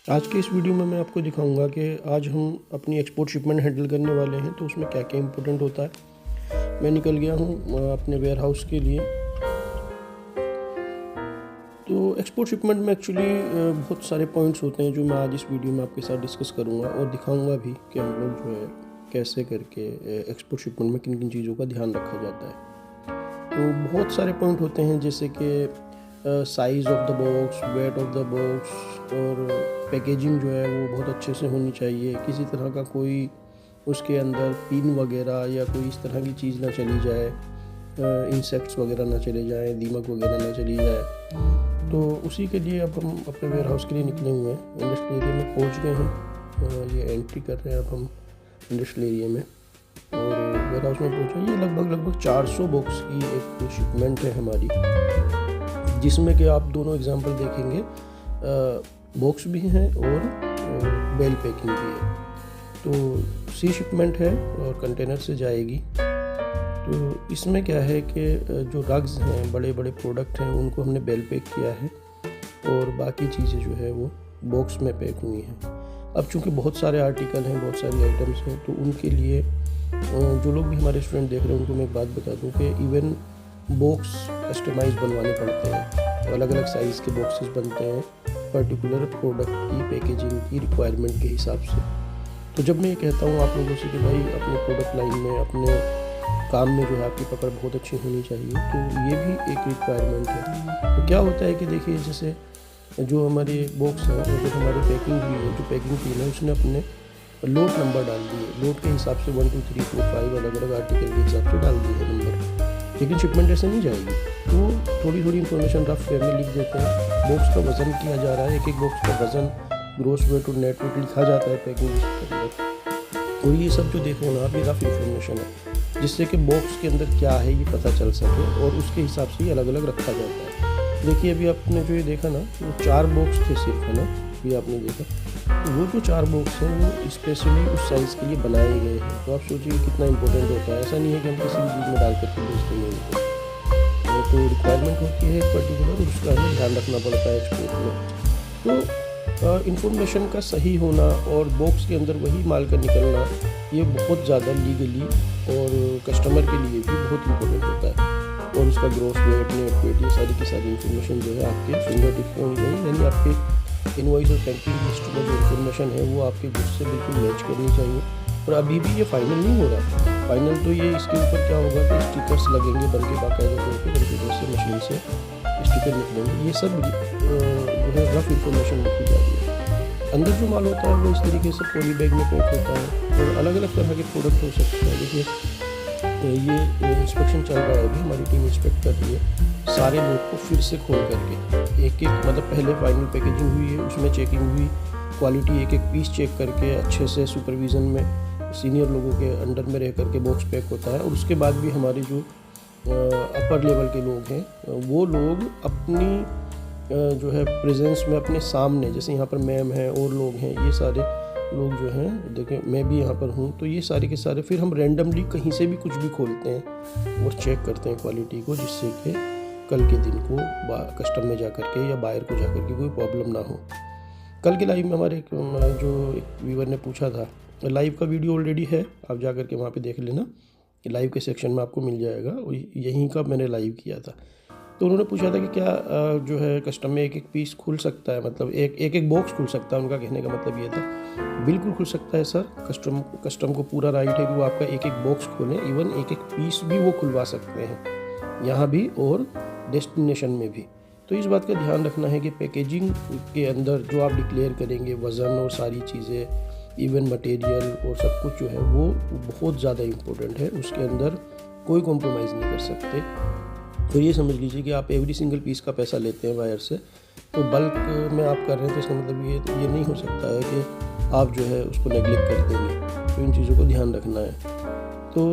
आज के इस वीडियो में मैं आपको दिखाऊंगा कि आज हम अपनी एक्सपोर्ट शिपमेंट हैंडल करने वाले हैं, तो उसमें क्या क्या इंपॉर्टेंट होता है। मैं निकल गया हूँ अपने वेयर हाउस के लिए। तो एक्सपोर्ट शिपमेंट में एक्चुअली बहुत सारे पॉइंट्स होते हैं जो मैं आज इस वीडियो में आपके साथ डिस्कस करूँगा और दिखाऊँगा भी कि हम लोग जो है कैसे करके एक्सपोर्ट शिपमेंट में किन किन चीज़ों का ध्यान रखा जाता है। तो बहुत सारे पॉइंट होते हैं, जैसे कि size of the box, weight of the box, और पैकेजिंग जो है वो बहुत अच्छे से होनी चाहिए। किसी तरह का कोई उसके अंदर पिन वगैरह या कोई इस तरह की चीज़ ना चली जाए, इंसेक्ट्स वगैरह ना चले जाएँ, दीमक वगैरह ना चली जाए। तो उसी के लिए अब हम अपने वेयर हाउस के लिए निकले हुए हैं। इंडस्ट्रियल एरिया में पहुंच गए हैं। ये एंट्री कर रहे हैं अब हम इंडस्ट्रियल एरिया में, और वेयर हाउस में पहुंचा। ये लगभग 400 बॉक्स की एक शिपमेंट है हमारी, जिसमें कि आप दोनों एग्जांपल देखेंगे, बॉक्स भी हैं और बेल पैकिंग भी है। तो सी शिपमेंट है और कंटेनर से जाएगी। तो इसमें क्या है कि जो रग्स हैं, बड़े बड़े प्रोडक्ट हैं, उनको हमने बेल पैक किया है और बाकी चीज़ें जो है वो बॉक्स में पैक हुई हैं। अब चूँकि बहुत सारे आर्टिकल हैं, बहुत सारी आइटम्स हैं, तो उनके लिए जो लोग भी हमारे रेस्टोरेंट देख रहे हैं उनको मैं एक बात बता दूं कि इवन बॉक्स कस्टमाइज बनवाने पड़ते हैं। अलग अलग साइज़ के बॉक्सेस बनते हैं पर्टिकुलर प्रोडक्ट की पैकेजिंग की रिक्वायरमेंट के हिसाब से। तो जब मैं ये कहता हूँ आप लोगों से कि भाई अपने प्रोडक्ट लाइन में, अपने काम में जो है आपकी पकड़ बहुत अच्छी होनी चाहिए, तो ये भी एक रिक्वायरमेंट है। तो क्या होता है कि देखिए, जैसे जो हमारे बॉक्स हैं, जो हमारी पैकिंग हुई है, जो पैकिंग टीम है, उसने अपने लोड नंबर डाल दिए। लोड के हिसाब से 1 2 3 4 5 अलग अलग आर्टिकल के हिसाब से डाल दिए नंबर। लेकिन शिपमेंट ऐसे नहीं जाएगी। तो थोड़ी थोड़ी इन्फॉर्मेशन रफ वे में लिख देते हैं। बॉक्स का वज़न किया जा रहा है, एक एक बॉक्स का वज़न, ग्रोस वेट और नेट वेट लिखा जाता है पैकिंग के अंदर। और ये सब जो देखो ना, अभी रफ इन्फॉर्मेशन है, जिससे कि बॉक्स के अंदर क्या है ये पता चल सके, और उसके हिसाब से ये अलग अलग रखा जाता है। देखिए अभी आपने जो ये देखा ना, वो 4 बॉक्स थे सिर्फ, है ना, ये आपने देखा। तो वो जो 4 बॉक्स हैं वो स्पेशली उस साइज़ के लिए बनाए गए हैं। तो आप सोचिए कितना इंपॉर्टेंट होता है। ऐसा नहीं है कि हम किसी भी चीज़ में डाल करके बेचते हैं। तो रिक्वायरमेंट होती है एक पर्टिकुलर, उसका हमें ध्यान रखना पड़ता है एक्सपोर्ट में। तो इंफॉर्मेशन का सही होना और बॉक्स के अंदर वही माल का निकलना, ये बहुत ज़्यादा लीगली और कस्टमर के लिए भी बहुत इंपॉर्टेंट होता है। और उसका ग्रोस वेट, नेट वेट, ये सारी की सारी इन्फॉर्मेशन जो है आपके फिंगर टिप पे होनी चाहिए। यानी आपके इनवॉइस और पैकिंग लिस्ट में जो इन्फॉर्मेशन है वो आपके गुड्स से बिल्कुल मैच करनी चाहिए। और अभी भी ये फाइनल नहीं हो रहा। फाइनल तो ये इसके ऊपर क्या होगा कि स्टिकर्स लगेंगे, बन के बाकायदा तौर पर कंप्यूटर से, मशीन से स्टिकर निकलेंगे। ये सब जो है रफ इंफॉर्मेशन लिखी जा रही है। अंदर जो माल होता है वो इस तरीके से पॉली बैग में पैक होता है, और अलग अलग तरह के प्रोडक्ट हो सकते हैं। देखिए ये इंस्पेक्शन चल रहा है, अभी हमारी टीम इंस्पेक्ट कर रही है सारे लोड को फिर से खोल करके। एक एक मतलब पहले फाइनल पैकेजिंग हुई है, उसमें चेकिंग हुई, क्वालिटी एक एक पीस चेक करके अच्छे से सुपरविज़न में सीनियर लोगों के अंडर में रह करके बॉक्स पैक होता है। और उसके बाद भी हमारे जो अपर लेवल के लोग हैं, वो लोग अपनी जो है प्रेजेंस में, अपने सामने, जैसे यहाँ पर मैम है और लोग हैं, ये सारे लोग जो हैं, देखें मैं भी यहाँ पर हूँ, तो ये सारे के सारे फिर हम रैंडमली कहीं से भी कुछ भी खोलते हैं और चेक करते हैं क्वालिटी को, जिससे कि कल के दिन को कस्टमर में जा करके या बायर को जा करके कोई प्रॉब्लम ना हो। कल के लाइव में हमारे जो एक व्यूवर ने पूछा था, लाइव का वीडियो ऑलरेडी है, आप जा करके वहाँ पे देख लेना, लाइव के सेक्शन में आपको मिल जाएगा। यहीं का मैंने लाइव किया था। तो उन्होंने पूछा था कि क्या जो है कस्टम में एक एक पीस खुल सकता है, मतलब एक एक बॉक्स खुल सकता है। उनका कहने का मतलब ये था, बिल्कुल खुल सकता है सर। कस्टम को पूरा राइट है कि वो आपका एक एक बॉक्स खोलें, इवन एक एक पीस भी वो खुलवा सकते हैं, यहाँ भी और डेस्टिनेशन में भी। तो इस बात का ध्यान रखना है कि पैकेजिंग के अंदर जो आप डिक्लेयर करेंगे, वज़न और सारी चीज़ें, इवन मटेरियल और सब कुछ जो है वो बहुत ज़्यादा इम्पोर्टेंट है। उसके अंदर कोई कॉम्प्रोमाइज़ नहीं कर सकते। तो ये समझ लीजिए कि आप एवरी सिंगल पीस का पैसा लेते हैं बायर से, तो बल्क में आप कर रहे हैं, तो इसका मतलब ये नहीं हो सकता है कि आप जो है उसको नेगलेक्ट कर देंगे। तो इन चीज़ों को ध्यान रखना है। तो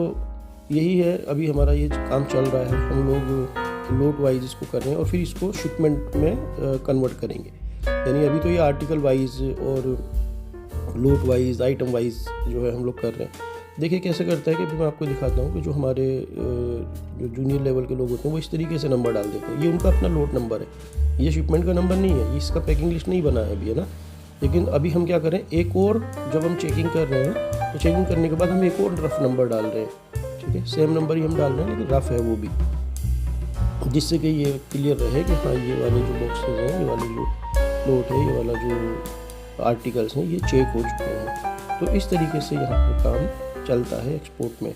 यही है, अभी हमारा ये काम चल रहा है। हम लोग लोट वाइज इसको कर रहे हैं और फिर इसको शिपमेंट में कन्वर्ट करेंगे। यानी अभी तो ये आर्टिकल वाइज और लोट वाइज, आइटम वाइज जो है हम लोग कर रहे हैं। देखिए कैसे करता है कि मैं आपको दिखाता हूँ कि जो हमारे जो जूनियर लेवल के लोग होते हैं वो इस तरीके से नंबर डाल देते हैं। ये उनका अपना लोट नंबर है, ये शिपमेंट का नंबर नहीं है, इसका पैकिंग लिस्ट नहीं बना है अभी, है ना। लेकिन अभी हम क्या करें, एक और जब हम चेकिंग कर रहे हैं तो चेकिंग करने के बाद हम एक और रफ नंबर डाल रहे हैं, ठीक है, सेम नंबर ही हम डाल रहे हैं लेकिन रफ है वो भी, जिससे कि ये क्लियर रहे कि हाँ ये वाले जो बॉक्सेस हैं, ये वाले जो नोट है, ये वाला जो आर्टिकल्स हैं, ये चेक हो चुके हैं। तो इस तरीके से यहाँ पर काम चलता है एक्सपोर्ट में।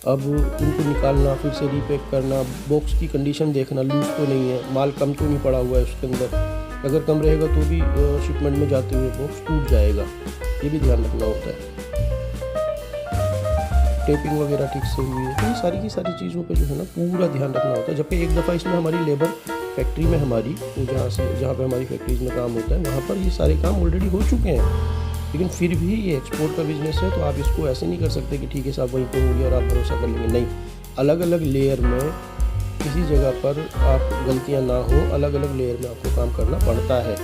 अब उनको निकालना, फिर से रीपैक करना, बॉक्स की कंडीशन देखना, लूज तो नहीं है, माल कम तो नहीं पड़ा हुआ है उसके अंदर, अगर कम रहेगा तो भी शिपमेंट में जाते हुए बॉक्स टूट जाएगा, ये भी ध्यान रखना होता है। टेपिंग वगैरह ठीक से हुई है, तो ये सारी की सारी चीज़ों पे जो है ना पूरा ध्यान रखना होता है। जबकि एक दफ़ा इसमें हमारी लेबर फैक्ट्री में हमारी, तो जहाँ पे हमारी फैक्ट्रीज में काम होता है वहाँ पर ये सारे काम ऑलरेडी हो चुके हैं, लेकिन फिर भी ये एक्सपोर्ट का बिजनेस है, तो आप इसको ऐसे नहीं कर सकते कि ठीक है साहब वहीं पे हो गया और आप भरोसा कर लेंगे। नहीं, अलग अलग लेयर में किसी जगह पर आप गलतियाँ ना हो, अलग अलग लेयर में आपको काम करना पड़ता है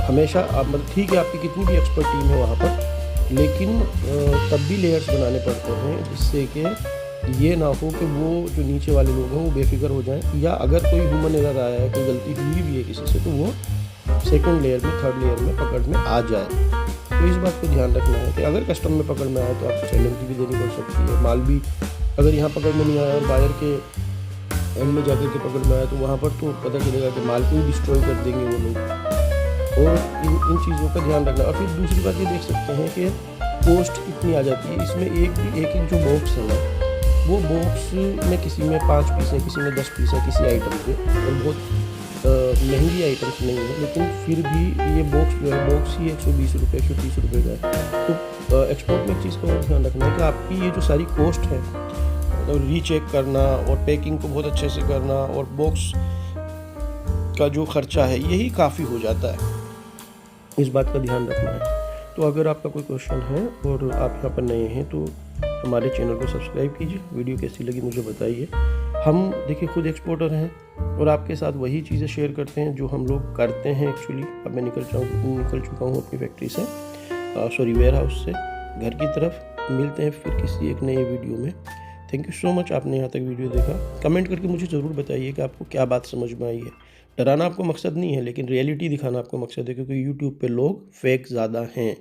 हमेशा। आप मतलब ठीक है आपकी कितनी भी एक्सपर्ट टीम है वहाँ पर, लेकिन तब भी लेयर्स बनाने पड़ते हैं जिससे कि ये ना हो कि वो जो नीचे वाले लोग हैं वो बेफिक्र हो जाएं, या अगर कोई ह्यूमन एरर आया है, कोई गलती हुई भी है किसी से, तो वो सेकंड लेयर में, थर्ड लेयर में पकड़ में आ जाए। तो इस बात को ध्यान रखना है कि अगर कस्टम में पकड़ में आए तो आपको पेनल्टी भी देनी पड़ सकती है। माल भी अगर यहाँ पकड़ में नहीं आया और बायर के एंड में जाकर के पकड़ में आया तो वहाँ पर तो पता चलेगा कि माल को ही डिस्ट्रॉय कर देंगे वो लोग। और इन चीज़ों का ध्यान रखना। और फिर दूसरी बात ये देख सकते हैं कि कॉस्ट कितनी आ जाती है इसमें। एक जो बॉक्स है ना, वो बॉक्स में किसी में 5 पीस है, किसी में 10 पीस है किसी आइटम के, और बहुत महंगी आइटम्स नहीं है, लेकिन फिर भी ये बॉक्स जो है, बॉक्स ही 120 रुपये 130 रुपये का है। तो एक्सपोर्ट में एक चीज़ का और ध्यान रखना है कि आपकी ये जो सारी कॉस्ट है, मतलब रीचेक करना और पैकिंग को बहुत अच्छे से करना और बॉक्स का जो खर्चा है, यही काफ़ी हो जाता है। इस बात का ध्यान रखना है। तो अगर आपका कोई क्वेश्चन है और आप यहाँ पर नए हैं तो हमारे चैनल को सब्सक्राइब कीजिए। वीडियो कैसी लगी मुझे बताइए। हम देखिए खुद एक्सपोर्टर हैं और आपके साथ वही चीज़ें शेयर करते हैं जो हम लोग करते हैं एक्चुअली। अब मैं निकल चुका हूँ अपनी फैक्ट्री से, वेयर हाउस से घर की तरफ। मिलते हैं फिर किसी एक नए वीडियो में। थैंक यू सो मच, आपने यहाँ तक वीडियो देखा। कमेंट करके मुझे ज़रूर बताइए कि आपको क्या बात समझ में आई है। डराना आपको मकसद नहीं है, लेकिन रियलिटी दिखाना आपको मकसद है, क्योंकि यूट्यूब पे लोग फेक ज़्यादा हैं।